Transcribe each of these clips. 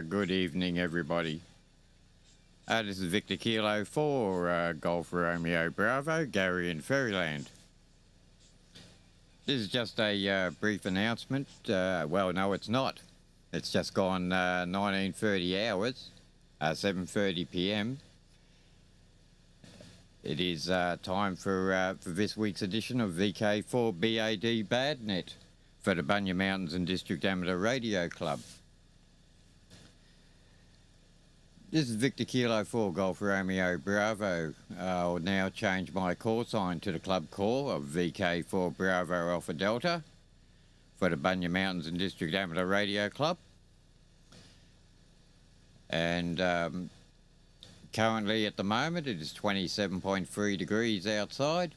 Good evening, everybody. This is Victor Kilo 4, Golf Romeo Bravo, Gary in Faryiryland. This is just a brief announcement. Well, no, it's not. It's just gone 19:30 hours, 7:30 p.m. It is time for this week's edition of VK4BAD BADnet for the Bunya Mountains and District Amateur Radio Club. This is Victor Kilo 4 Golf Romeo Bravo. I'll now change my call sign to the club call of VK4 Bravo Alpha Delta for the Bunya Mountains and District Amateur Radio Club. And currently at the moment it is 27.3 degrees outside,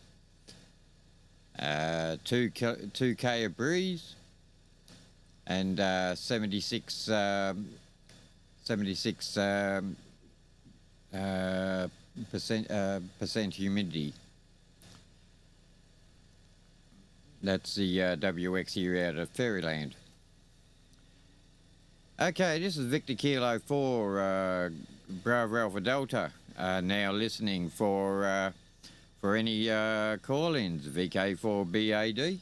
2k of breeze, and 76 percent humidity. That's the WX here out of Faryiryland. Okay, this is Victor Kilo 4 Bravo Alpha Delta. Now listening for any call-ins. VK4BAD.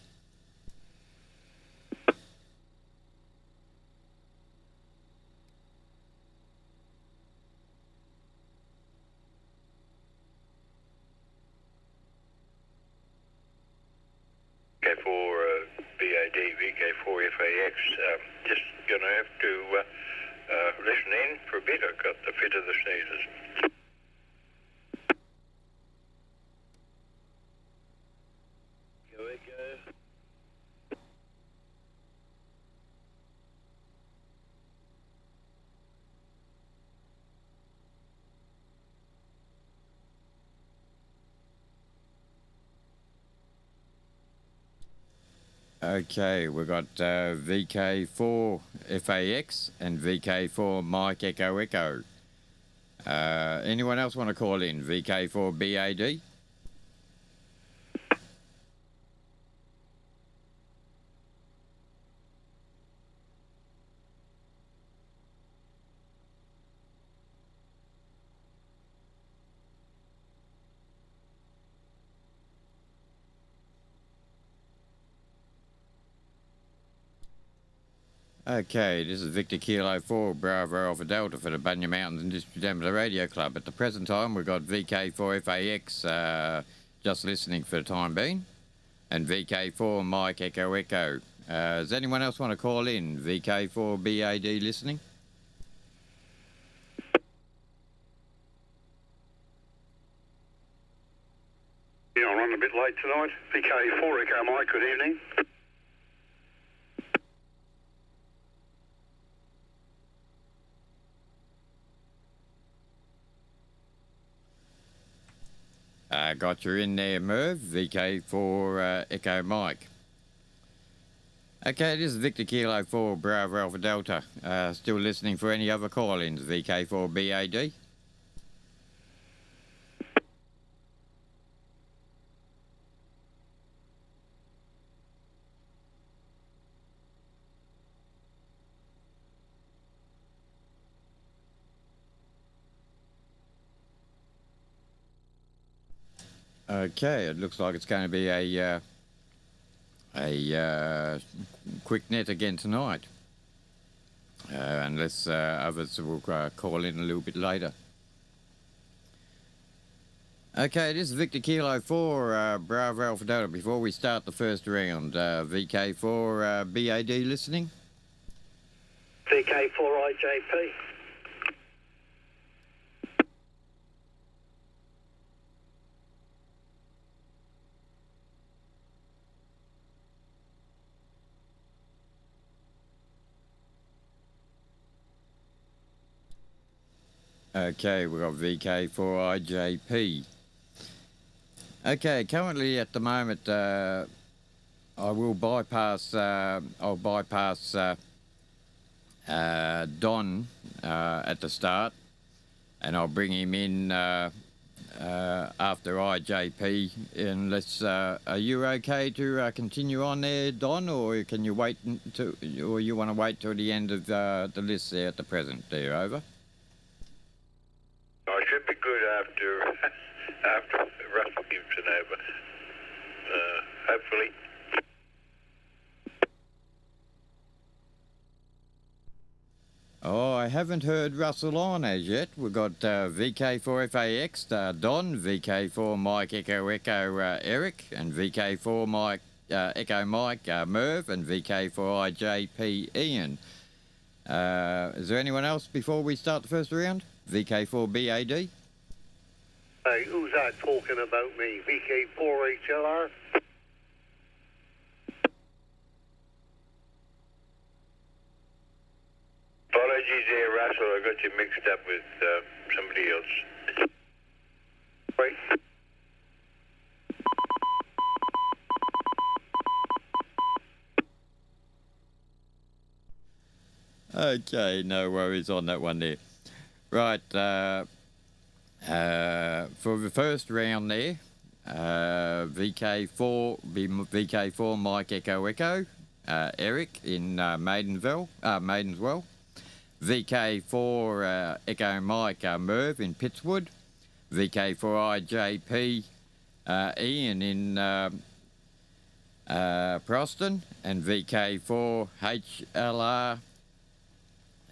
VK4BAD, VK4FAX. Just going to have to listen in for a bit. I've got the fit of the sneezes. Go. Okay, we've got VK4 FAX and VK4 Mike Echo Echo. Anyone else want to call in? VK4 BAD? Okay, this is Victor Kilo 4 Bravo Alpha Delta for the Bunya Mountains and District Amateur Radio Club. At the present time, we've got VK4 FAX just listening for the time being, and VK4 Mike Echo Echo. Does anyone else want to call in? VK4 BAD listening? Yeah, I'm running a bit late tonight. VK4 Echo Mike, good evening. Got you in there, Merv. VK4 Echo Mike. Okay, this is Victor Kilo 4 Bravo Alpha Delta. Still listening for any other call-ins. VK4 BAD. Okay, it looks like it's going to be a quick net again tonight, unless others will call in a little bit later. Okay, this is Victor Kilo 4, Bravo Alpha Delta. Before we start the first round, VK4BAD listening? VK4IJP. Okay, we've got VK4IJP. Okay, currently at the moment, I will bypass, I'll bypass Don at the start, and I'll bring him in after IJP. Unless, are you okay to continue on there, Don, or can you wait or you want to wait till the end of the list there at the present? There, over. I should be good after after Russell Gibson over. Hopefully. Oh, I haven't heard Russell on as yet. We've got VK4FAX, Don, VK4 Mike Echo Echo Eric, and VK4 Mike Echo Mike Merv, and VK4IJP Ian. Is there anyone else before we start the first round? VK4BAD? Hey, who's that talking about me? VK4HLR? Apologies there, Russell. I got you mixed up with somebody else. Right. Okay, no worries on that one there. Right, for the first round there, VK4 Mike Echo Echo, Eric in Maidenswell, VK4 Echo Mike Merv in Pittswood, VK4IJP Ian in Proston, and VK4HLR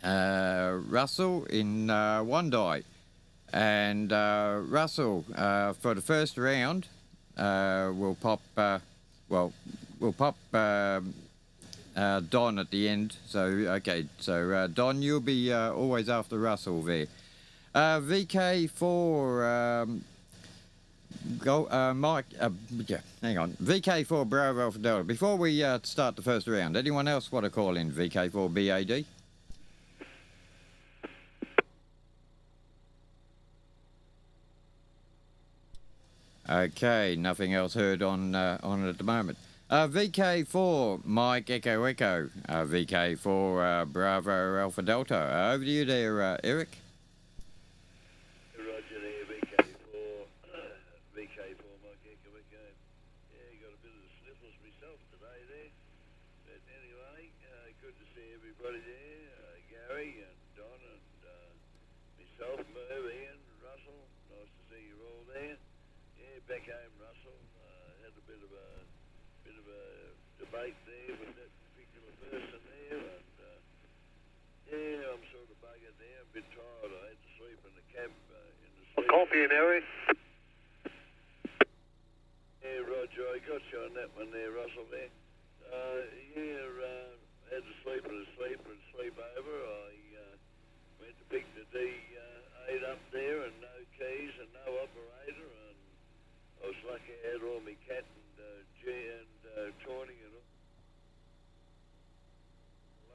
Russell in Wondai. And Russell, for the first round, we'll pop Don at the end. So okay, so Don, you'll be always after Russell there. VK4 Mike, yeah, hang on. VK4 Bravo Alpha Delta. Before we start the first round, anyone else want to call in VK4BAD? Okay, nothing else heard on it at the moment. VK4 Mike Echo Echo, VK4 Bravo Alpha Delta. Over to you there, Eric. Roger there, VK4, VK4 Mike Echo Echo. Yeah, got a bit of the sniffles myself today there. But anyway, good to see everybody there. Gary and Don and myself, Merv, Ian, Russell. Nice to see you all there. Yeah, back home, Russell. Had a bit of a debate there with that particular person there, and yeah, I'm sort of buggered there. I'm a bit tired. I had to sleep in the camp in the sleep. Copy and Eric. Yeah, Roger, I got you on that one there, Russell there. Had to sleep in the sleep and sleep over. I went to pick the D8 up there and no keys and no operator, and I was lucky I had all my cat and Tawny and all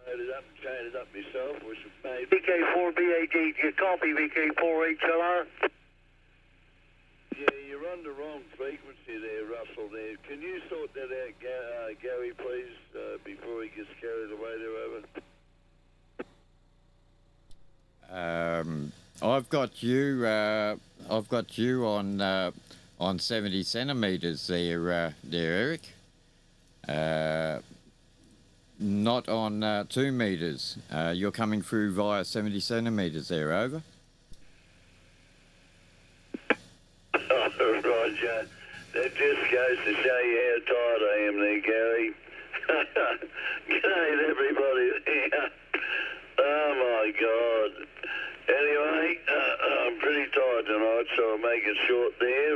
loaded up and chained it up myself, which made... VK4BAD, do you copy VK4HLR? Yeah, you're on the wrong frequency there, Russell there. Can you sort that out, Gary, please, before he gets carried away there, over? I've got you on 70 centimeters there, Eric. Not on 2 meters. You're coming through via 70 centimeters there, over. Oh, Roger. That just goes to show you how tired I am there, Gary. G'day to everybody there. Oh, my God. Anyway, I'm pretty tired tonight, so I'll make it short there.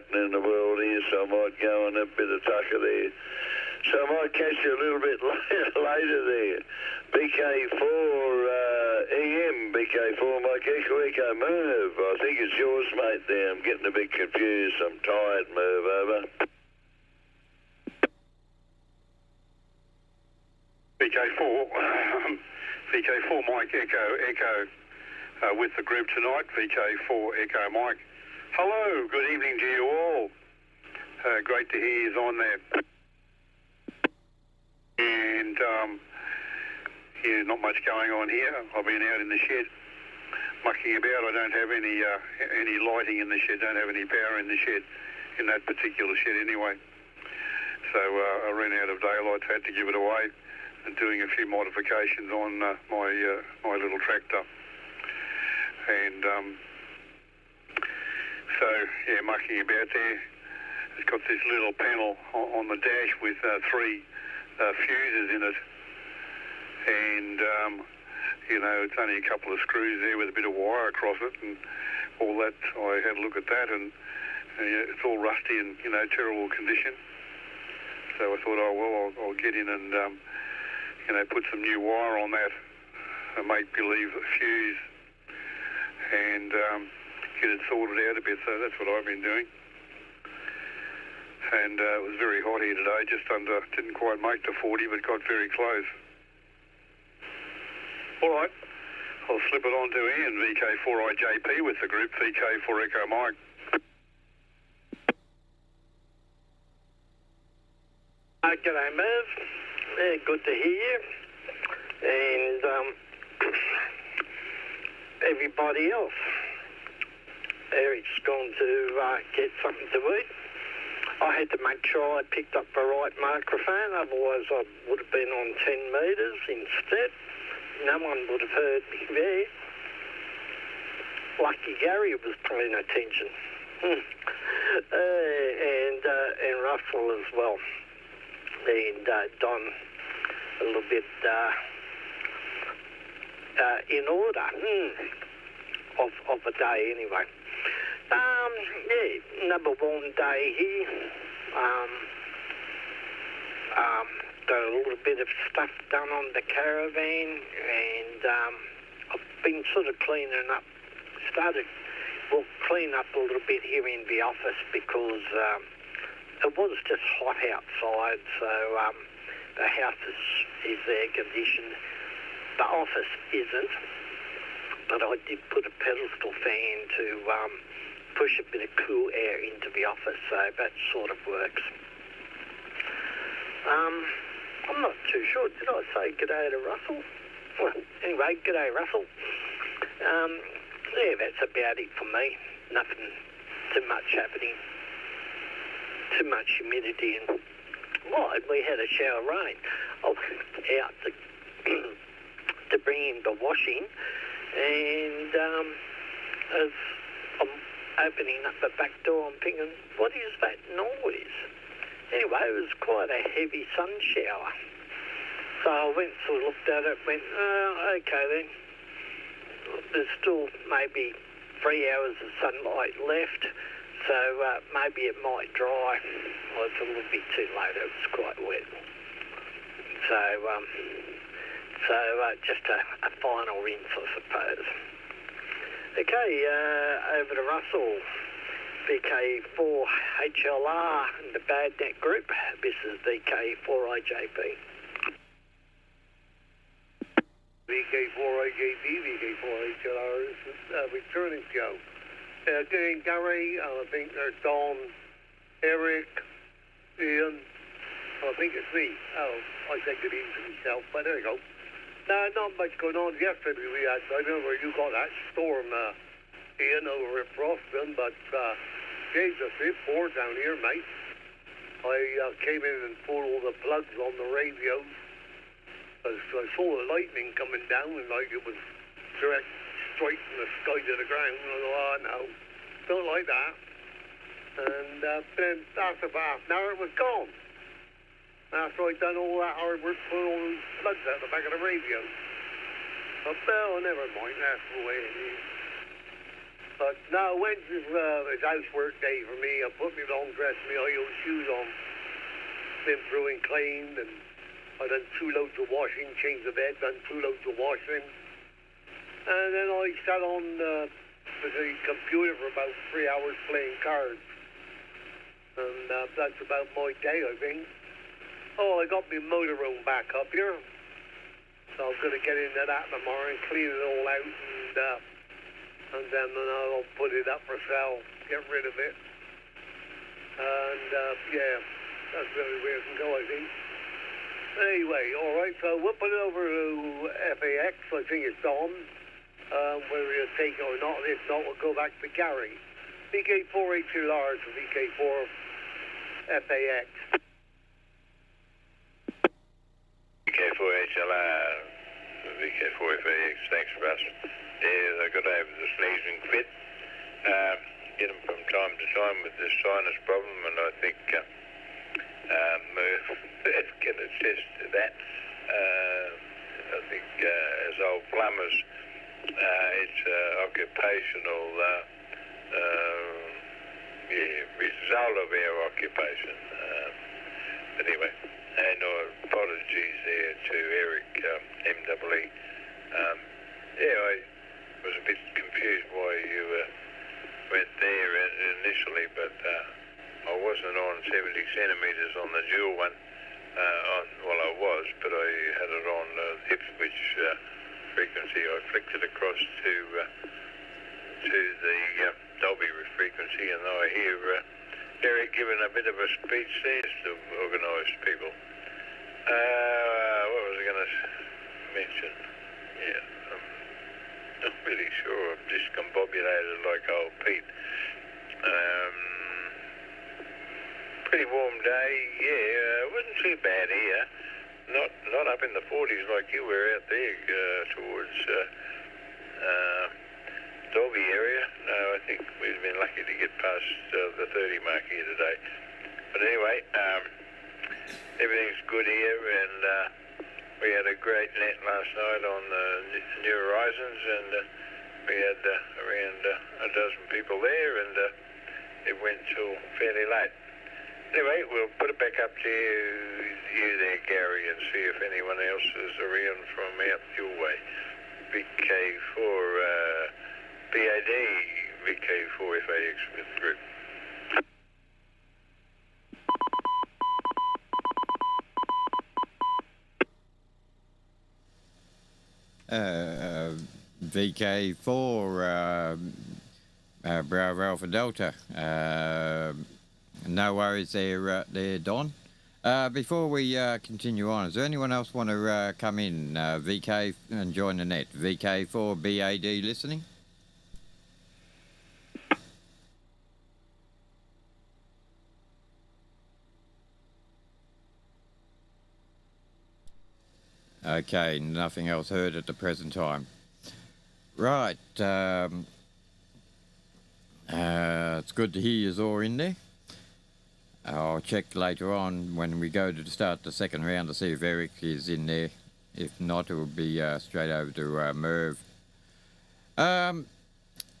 happening in the world here, so I might go on a bit of tucker there. So I might catch you a little bit later there. VK4 EM, VK4 Mike Echo Merv. I think it's yours, mate, there. I'm getting a bit confused. I'm tired, Merv, over. VK4 Mike Echo with the group tonight, VK4 Echo Mike. Hello, good evening to you all. Great to hear you on there. And yeah, not much going on here. I've been out in the shed mucking about. I don't have any lighting in the shed, don't have any power in the shed, in that particular shed anyway. So I ran out of daylight, so I had to give it away, and doing a few modifications on my little tractor. And so, yeah, mucking about there. It's got this little panel on the dash with 3 fuses in it. And, you know, it's only a couple of screws there with a bit of wire across it and all that. I had a look at that, and it's all rusty and, you know, terrible condition. So I thought, oh, well, I'll get in and, you know, put some new wire on that and make believe fuse and get it sorted out a bit. So that's what I've been doing. And it was very hot here today, just under, didn't quite make to 40, but got very close. All right, I'll slip it on to Ian, VK4IJP with the group, VK4 Echo Mike. G'day, Merv. Yeah, good to hear you. And everybody else. Eric's gone to get something to eat. I had to make sure I picked up the right microphone, otherwise I would have been on 10 metres instead. No one would have heard me there. Lucky Gary was paying attention. And Russell as well. And Don a little bit in order of the day anyway. Yeah, another warm day here. Got a little bit of stuff done on the caravan, and I've been sort of cleaning up, clean up a little bit here in the office because it was just hot outside, so the house is air conditioned. The office isn't, but I did put a pedestal fan to push a bit of cool air into the office, so that sort of works. I'm not too sure. Did I say g'day to Russell? Well, anyway, g'day, Russell. Yeah, that's about it for me. Nothing too much happening. Too much humidity and we had a shower of rain. I went out to bring in the washing, and as I'm opening up the back door, I'm thinking, what is that noise? Anyway, it was quite a heavy sun shower. So I went and looked at it, went, okay then. There's still maybe 3 hours of sunlight left, so maybe it might dry. Well, it's a little bit too late, it was quite wet. So just a final rinse, I suppose. Okay, over to Russell. VK4HLR and the BADNet group. This is VK4IJP. VK4IJP, VK4HLR, this is returning show. Again, Gary, I think there's Don, Eric, Ian, I think it's me. Oh, I said good evening to myself, but there you go. No, not much going on. Yesterday we had, I remember you got that storm, Ian, over at Froston, but Jesus, it's poor down here, mate. I came in and pulled all the plugs on the radios. I saw the lightning coming down, and like it was direct straight from the sky to the ground. And I thought, oh no, don't like that. And then after about half an hour, it was gone. After I'd done all that hard work, pulling all those plugs out the back of the radio. But well, never mind, that's the way it is. But no, Wednesday's housework day for me. I put my long dress, my high heel shoes on, been through and cleaned, and I done 2 loads of washing, changed the bed, done 2 loads of washing. And then I sat on the computer for about 3 hours playing cards. And that's about my day, I think. Oh, I got my motorhome back up here. So I'm going to get into that tomorrow and clean it all out. And then I'll put it up for sale, get rid of it. And, yeah, that's really where it can go, I think. Anyway, all right, so we'll put it over to FAX. I think it's on. Whether we'll take it or not. If not, we'll go back to Gary. VK4HLR to VK4FAX. VK4HLR, VK4FAX, thanks, Russ. Yeah, I got over the sneezing fit. Get them from time to time with this sinus problem, and I think Murph can attest to that. I think as old plumbers, it's occupational result of our occupation. Anyway, and apologies there to Eric MWE. Yeah, I was a bit confused why you went there initially, but I wasn't on 70 centimetres on the dual one. Well, I was, but I had it on Ipswich frequency. I flicked it across to the Dolby frequency, and I hear Eric giving a bit of a speech there to organised people. What was I going to mention? Yeah, I'm not really sure. I'm discombobulated like old Pete. Pretty warm day, yeah. It wasn't too bad here. Not up in the 40s like you were out there towards Dolby area. No, I think we've been lucky to get past the 30 mark here today. But anyway, everything's good here, and we had a great net last night on New Horizons, and we had around a dozen people there, and it went till fairly late. Anyway, we'll put it back up to you there, Gary, and see if anyone else is around from out your way. VK4BAD, VK4FAX with group. VK4 Bravo Alpha Delta. No worries there, Don. Before we continue on, does anyone else want to come in, VK, and join the net? VK4BAD listening? Okay, nothing else heard at the present time. Right, it's good to hear you all in there. I'll check later on when we go to start the second round to see if Eric is in there. If not, it will be straight over to Merv.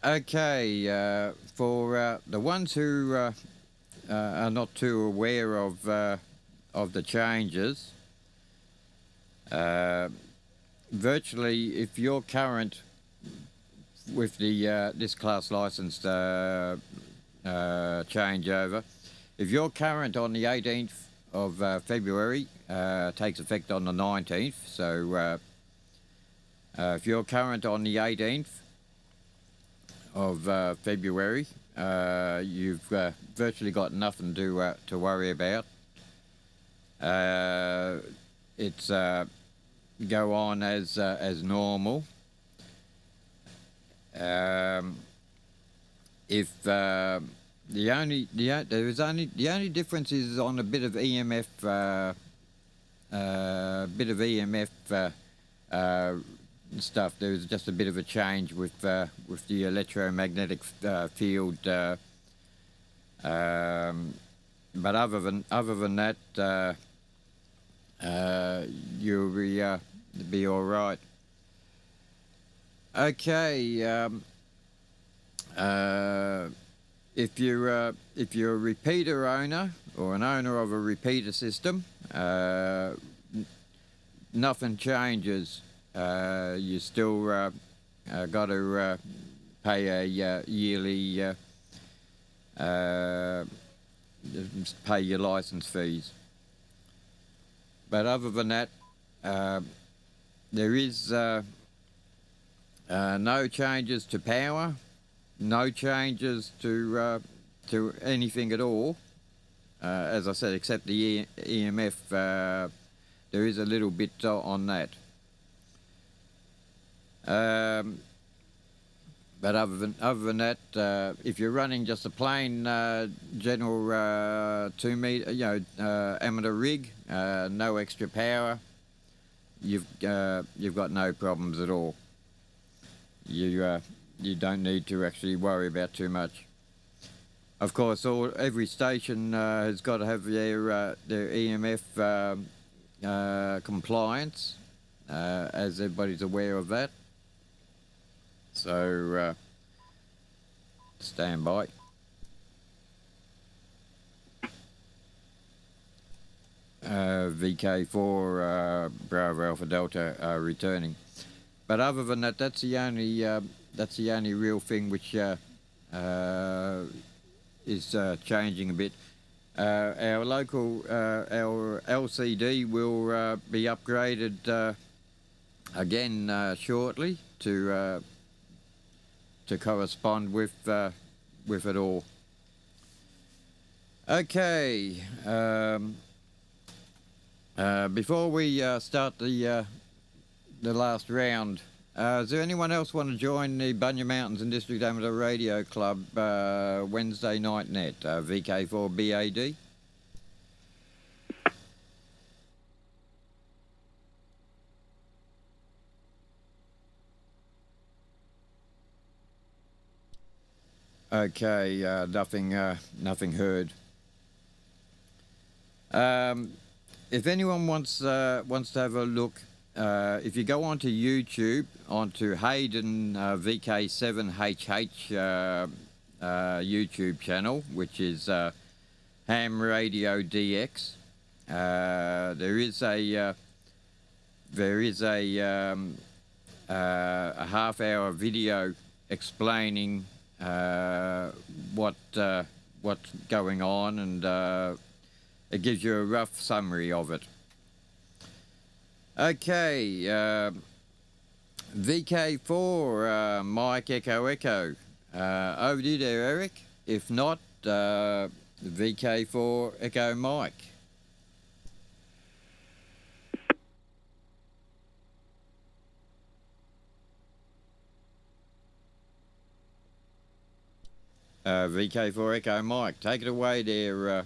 Okay, for the ones who are not too aware of the changes, virtually, if you're current with the this class license changeover, if you're current on the 18th of February, takes effect on the 19th. So if you're current on the 18th of February, you've virtually got nothing to worry about. It's go on as normal. If the only difference is on a bit of EMF stuff. There's just a bit of a change with the electromagnetic field, but other than that, you'll be all right. Okay. if you're a repeater owner or an owner of a repeater system, nothing changes. You still got to pay a yearly pay your license fees. But other than that, there is no changes to power, no changes to anything at all. As I said, except the EMF, there is a little bit on that. But other than that, if you're running just a plain general 2 meter, amateur rig, no extra power, you've got no problems at all. You don't need to actually worry about too much. Of course, every station has got to have their EMF compliance, as everybody's aware of that. So stand by. VK4 Bravo Alpha Delta are returning. But other than that, that's the only real thing which is changing a bit. Our local our LCD will be upgraded again shortly to correspond with it all. Okay. Before we start the last round, does there anyone else want to join the Bunya Mountains and District Amateur Radio Club Wednesday night net, VK4BAD? Okay, nothing heard. If anyone wants to have a look, if you go onto YouTube, onto Hayden VK7HH YouTube channel, which is Ham Radio DX, there is a half-hour video explaining what's going on, and it gives you a rough summary of it. Okay, VK4 Mike Echo Echo, over to you there, Eric. If not, VK4 Echo Mike. VK4 Echo Mike, take it away there,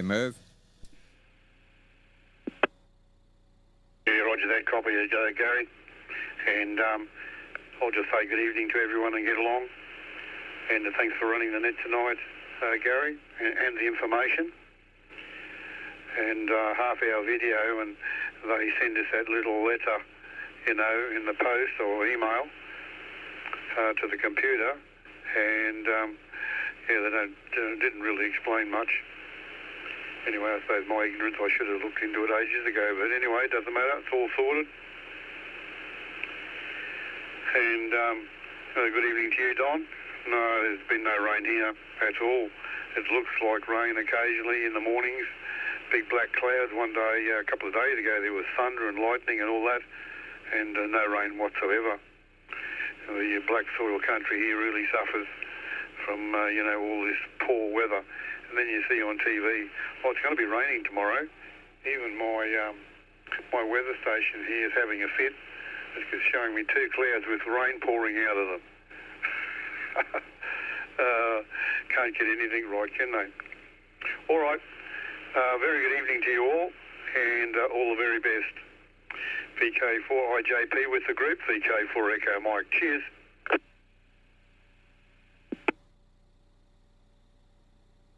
Merv. Yeah, roger that. Copy, Gary. And I'll just say good evening to everyone and get along. And thanks for running the net tonight, Gary, and the information. And half-hour video, and they send us that little letter, in the post or email to the computer. And they didn't really explain much. Anyway, I suppose my ignorance, I should have looked into it ages ago. But anyway, it doesn't matter. It's all sorted. And good evening to you, Don. No, there's been no rain here at all. It looks like rain occasionally in the mornings. Big black clouds. One day, a couple of days ago, there was thunder and lightning and all that. And no rain whatsoever. The black soil country here really suffers from, all this poor weather. And then you see on TV, it's going to be raining tomorrow. Even my weather station here is having a fit. It's showing me 2 clouds with rain pouring out of them. Can't get anything right, can they? All right. Very good evening to you all, and all the very best. VK4 IJP with the group, VK4 Echo Mike. Cheers.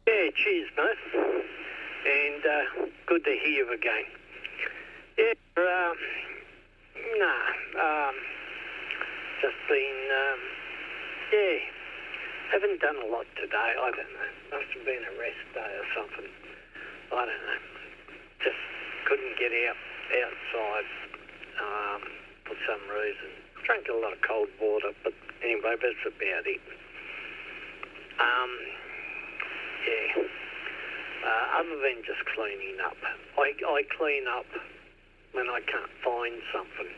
Yeah, cheers, mate. And good to hear you again. Yeah, just been, Haven't done a lot today. I don't know. Must have been a rest day or something. I don't know. Just couldn't get outside for some reason. Drank a lot of cold water, but anyway, that's about it. Yeah. Other than just cleaning up. I clean up when I can't find something.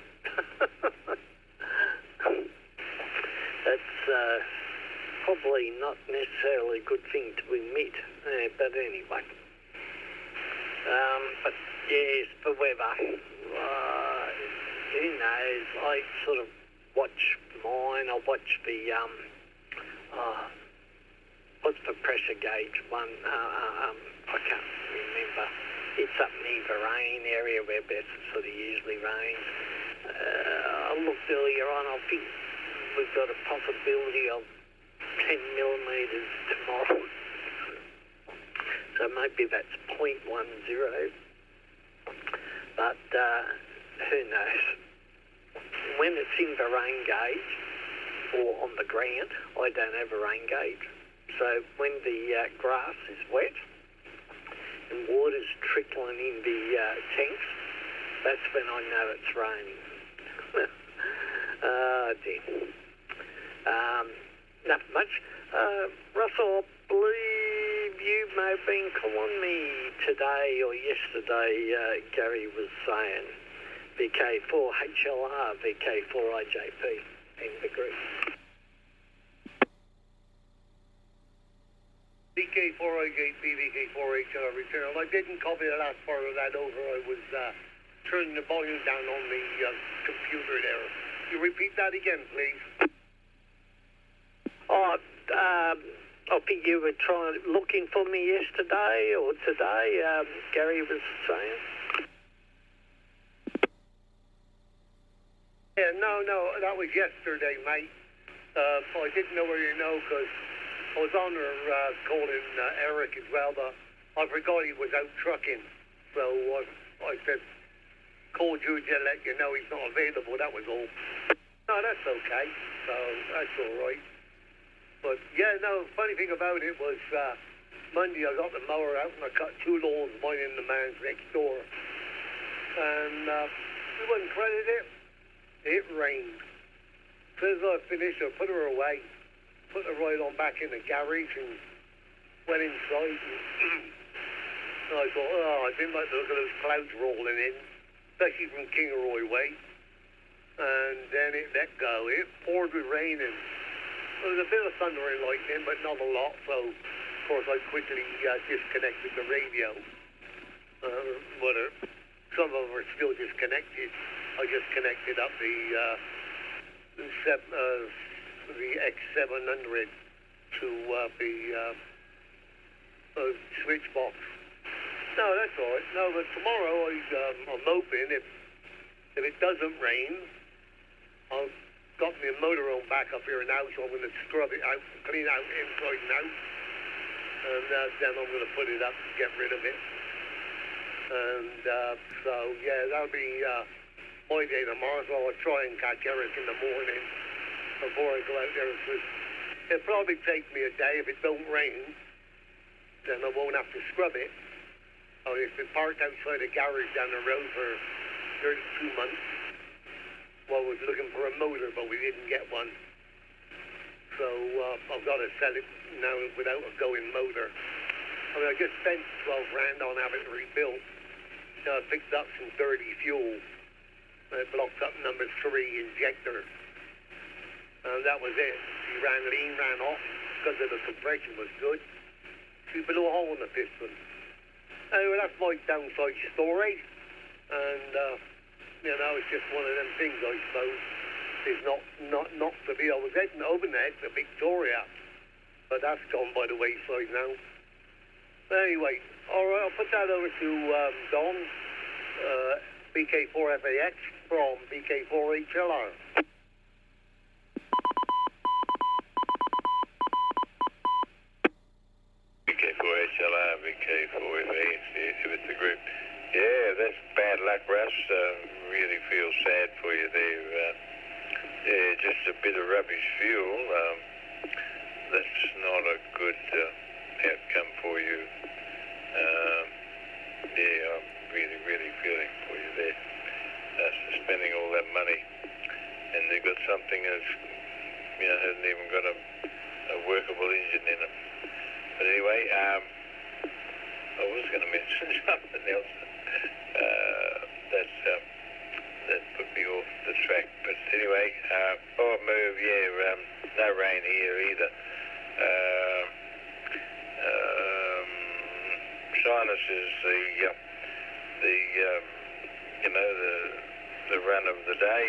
That's probably not necessarily a good thing to admit, but anyway. But yes, the weather. Who knows? I sort of watch mine. I watch the what's the pressure gauge one? I can't remember. It's up near the rain area where it sort of usually rains. I looked earlier on. I think we've got a possibility of 10 millimetres tomorrow. So maybe that's 0.10. But who knows? When it's in the rain gauge or on the ground, I don't have a rain gauge. So when the grass is wet and water's trickling in the tanks, that's when I know it's raining. Oh dear. Not much. Russell, I believe you may have been calling me today or yesterday, Gary was saying VK4HLR, VK4IJP in the group. VK4GRB, VK4HLR return. I didn't copy the last part of that over. I was turning the volume down on the computer there. Can you repeat that again, please? Oh, I think you were looking for me yesterday or today, Gary was saying. Yeah, no, that was yesterday, mate. I didn't know where you know because I was on there calling Eric as well, but I forgot he was out trucking. So I said, called you to let you know he's not available, that was all. No, that's okay. So that's all right. But yeah, no, funny thing about it was Monday I got the mower out and I cut 2 lawns, mine and the man's next door. And we wouldn't credit it. It rained. As soon as I finished, I put her away, put her right on back in the garage and went inside. And I thought, I didn't like the look of those clouds rolling in, especially from Kingaroy way. And then it let go. It poured with rain and there was a bit of thunder and lightning, but not a lot. So, of course, I quickly disconnected the radio. Some of them are still disconnected. I just connected up the X700 to the switch box. No, that's all right. No, but tomorrow I'm hoping if it doesn't rain, I've got my motorhome back up here now, so I'm going to scrub it out, clean out inside and out, and then I'm going to put it up and get rid of it. And so, yeah, that'll be my day tomorrow, so I'll try and catch Eric in the morning before I go out there. It'll probably take me a day. If it don't rain, then I won't have to scrub it. It's been parked outside a garage down the road for 32 months. Well, I was looking for a motor, but we didn't get one. So I've got to sell it now without a going motor. I mean, I just spent 12 grand on having it rebuilt. I picked up some dirty fuel. I blocked up number 3 injector. And that was it. She ran lean, ran off because of the compression was good. She blew a hole in the piston. Anyway, that's my downside story. And, it's just one of them things, I suppose. It's not to be. I was heading over there to Victoria, but that's gone by the wayside now. Anyway, all right, I'll put that over to Don, VK4FAX from VK4HLR. VK4HLR, VK4FAX, with the group. Yeah, that's bad luck, Russ. Really feel sad for you there. Yeah, just a bit of rubbish fuel. that's not a good outcome for you. Yeah, I'm really, really feeling for you there. Spending all that money, and they've got something that's, hasn't even got a workable engine in it. But anyway, I was going to mention something else that put me off the track. But anyway, move, yeah, no rain here either. Sinus is the run of the day,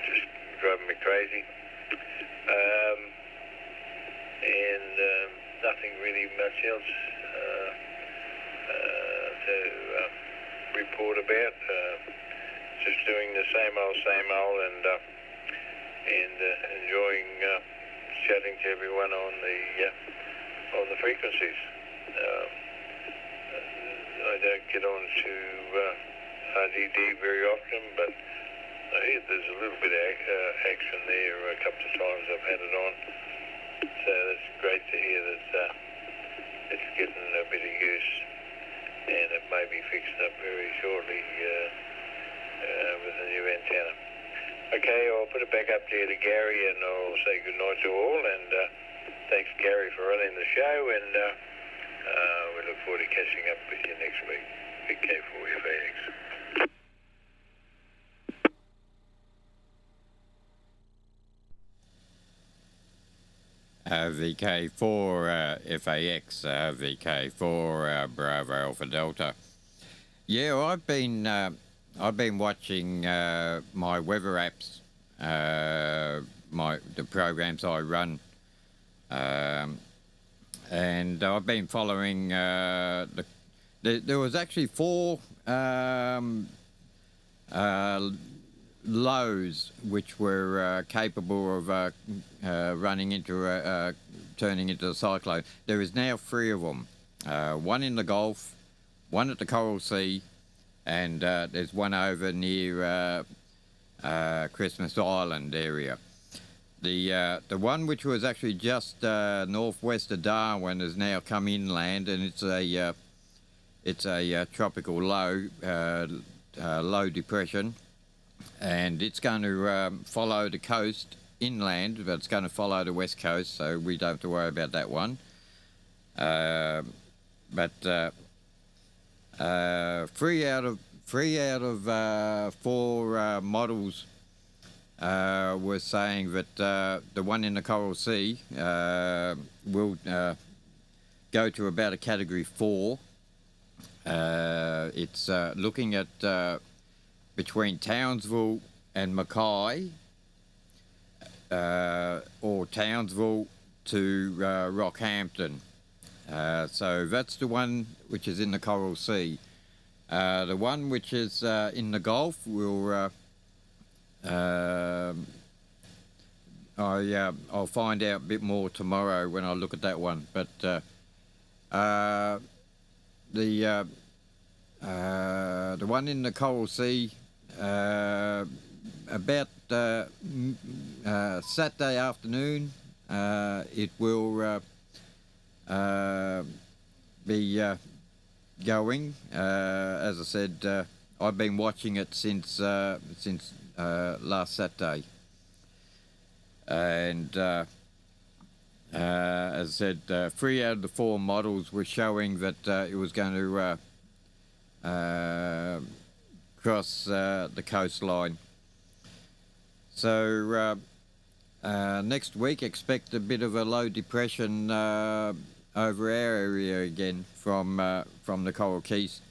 just driving me crazy. And nothing really much else to report about. Just doing the same old, and enjoying chatting to everyone on the frequencies. I don't get on to RDD very often, but I hear there's a little bit of action there. A couple of times I've had it on, so that's great to hear that it's getting a bit of use, and it may be fixed up very shortly with a new antenna. Okay, I'll put it back up there to Gary, and I'll say good night to all, and thanks Gary for running the show, and we look forward to catching up with you next week. VK4FAX. VK4FAX, VK4 Bravo Alpha Delta. Yeah, I've been watching my weather apps, the programs I run, and I've been following. There was actually 4 lows which were capable of running into turning into a cyclone. There is now 3 of them. One in the Gulf, one at the Coral Sea, and there's one over near Christmas Island area. The one which was actually just northwest of Darwin has now come inland, and it's a tropical low depression, and it's going to follow the coast inland, but it's going to follow the west coast, so we don't have to worry about that one. But 3 out of 4 models were saying that the one in the Coral Sea will go to about a Category 4. It's looking at between Townsville and Mackay, or Townsville to Rockhampton. So that's the one which is in the Coral Sea. The one which is in the Gulf will I'll find out a bit more tomorrow when I look at that one. But the one in the Coral Sea, about Saturday afternoon, it will be going. As I said, I've been watching it since last Saturday, and as I said, 3 out of the 4 models were showing that it was going to cross the coastline. So next week, expect a bit of a low depression over our area again from the Coral Coast.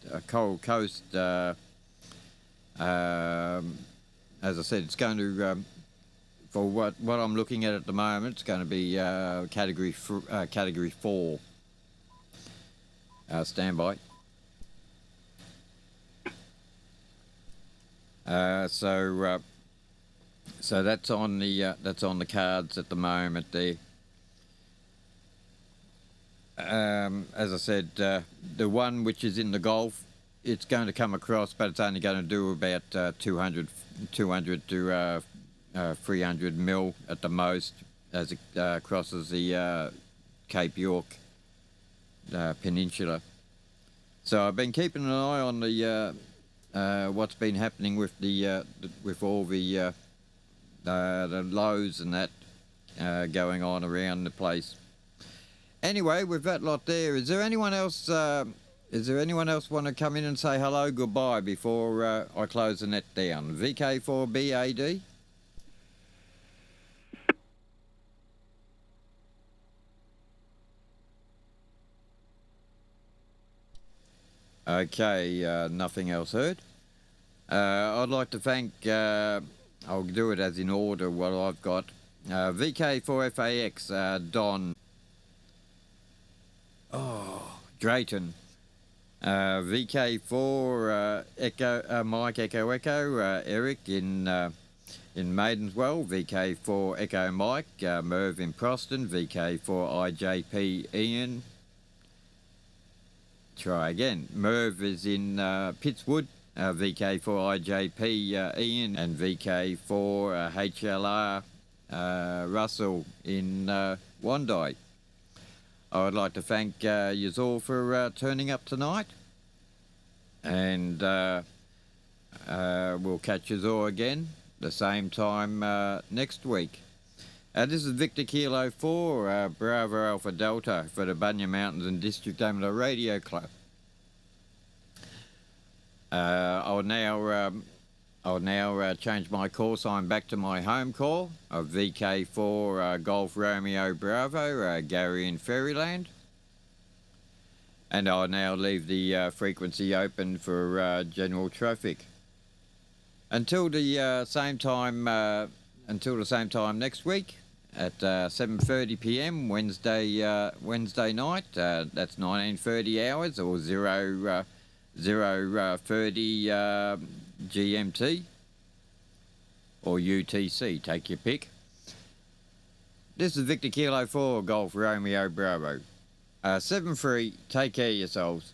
As I said, it's going to, for what I'm looking at the moment, it's going to be Category 4. Stand by. So that's on the cards at the moment there. As I said, the one which is in the Gulf, it's going to come across, but it's only going to do about 200 to 300 mil at the most. as it crosses the Cape York Peninsula. So I've been keeping an eye on the what's been happening with with all the lows and that going on around the place. Anyway, with that lot there, is there anyone else? Is there anyone else want to come in and say hello, goodbye before I close the net down? VK4BAD. Okay, nothing else heard. I'd like to thank, I'll do it as in order what I've got. VK4FAX, Don. Oh, Drayton. VK4 Echo, Mike Echo Echo, Eric in Maidenswell, VK4 Echo Mike, Merv in Proston, VK4 IJP Ian. Try again. Merv is in Pittswood, VK4 IJP Ian, and VK4 HLR Russell in Wandai. I would like to thank you all for turning up tonight, and we'll catch you all again the same time next week. This is Victor Kilo 4, Bravo Alpha Delta for the Bunya Mountains and District Amateur Radio Club. I'll now change my call sign back to my home call of VK4 Golf Romeo Bravo, Gary in Faryiryland. And I'll now leave the frequency open for general traffic. Until the same time next week at 7:30 p.m. Wednesday night. That's 1930 hours or 0:30 GMT or UTC, take your pick. This is Victor Kilo 4 Golf Romeo Bravo. 7-3, take care of yourselves.